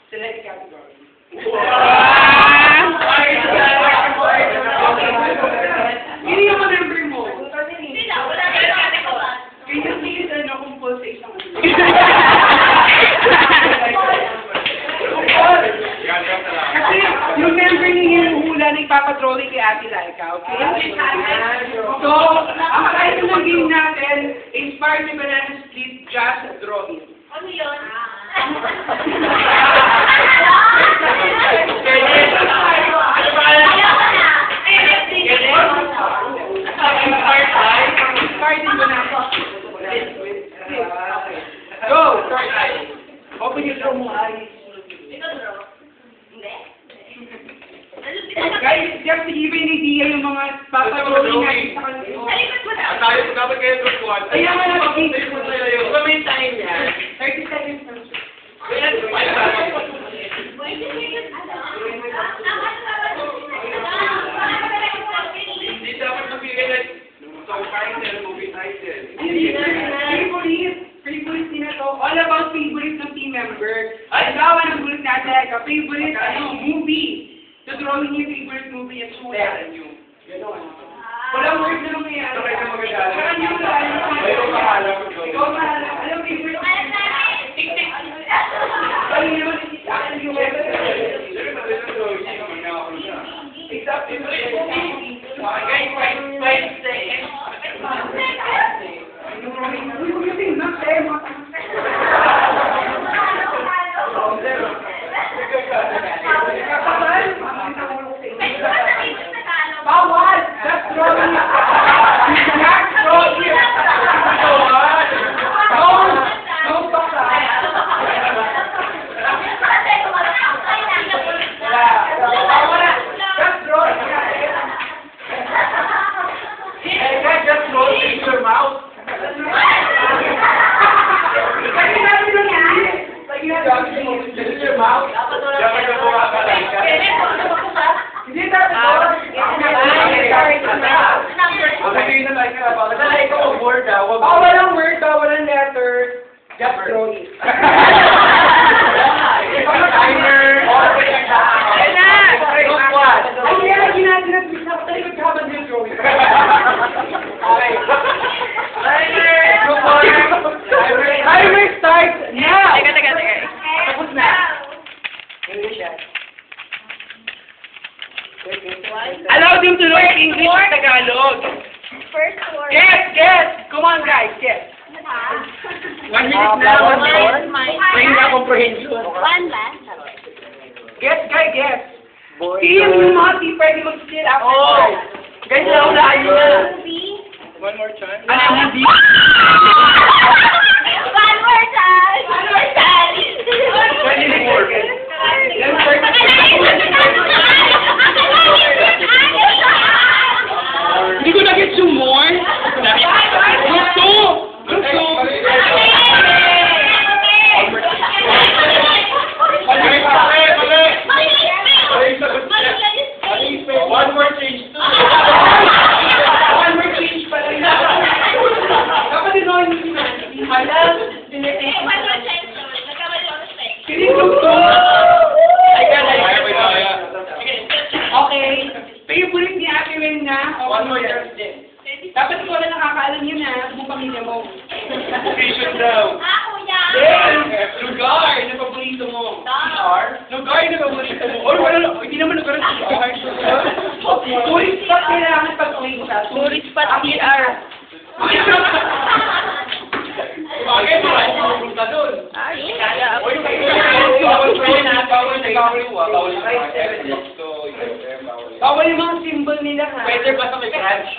Select category. Hindi yung member mo. Sila, wala na yung category. Can you please compose sa isang Kasi yung member niya yung hula na ipapadrawing kay Ate Laika, okay? So, ang title ng game natin, Inspired by Banana Split Just Drawing. Ano yun? Inspired in Banana Split. Go! Open your phone mo, Alice. Ikaw, bro? Hindi? Guys, just to give you an idea yung mga papadrawing natin sa kanila. Halika ko na. Tayo, dapat kayo drop one. Kaya nga lang, Kung may time yan. 30 seconds lang. Hindi dapat mabigay na song title, movie title. Favorite din na to. All about favorite ng team member. Halimbawa ng gulit natin, favorite movie. So drawing yung favorite movie at sulat nyo. Gano'n. Walang word na lumayari. Ito kayo na magagalit. Saka nyo lang. Ikaw bahala ko. Ikaw bahala. Alam favorite mo. Ay, naman sa akin yung exactly. Guys, 5 seconds. Bawal! That's drawing! That's drawing! Don't talk That's drawing! Hey guys, just roll in your mouth. Lagi natin yung Just in your mouth. Dapat ka po kakalaika. hindi natin Mabigay na tayo ka. Baka ikaw ang word ah. bawal ang word, bawal ang letter. Just drawing. Timer. Group one. Ay, yan ang ginagawa natin sa talikod habang yung drawing. Okay. Timer. Group one. Timer starts now! Teka. Tapos na. Allow them to learn English and Tagalog. First word. Guess! Come on, guys, guess. 1 minute na. 1 minute. Train na comprehension. One last. Guess, guys, guess. Team, yung mga team pwede mag-steal after Oh! that. Guys, naulaan nyo na. Movie. One more chance. Ano yung hindi? One more time. One more time. 24. Hindi ko na-get yung more. Gusto! Gusto! One more change too. One more change pa lang. Dapat din ako yung sinasabing. Alam, One more time. Nagkamali ako sa text. gusto. Okay. Favorite ni Ate Wen na. One more chance din. Dapat ikaw na nakakaalam yun na kung pamilya mo. Location daw. Kuya. Lugar na paborito mo. Lugar na paborito mo. Or wala lang. Hindi naman lugar na lugar. Tourist spot kailangan pag-uwi sa. Tourist spot PR. Bakit mo ay pupunta doon? Ay, kaya ako. Bawal yung mga symbol nila ha. Pwede ba sa may branch?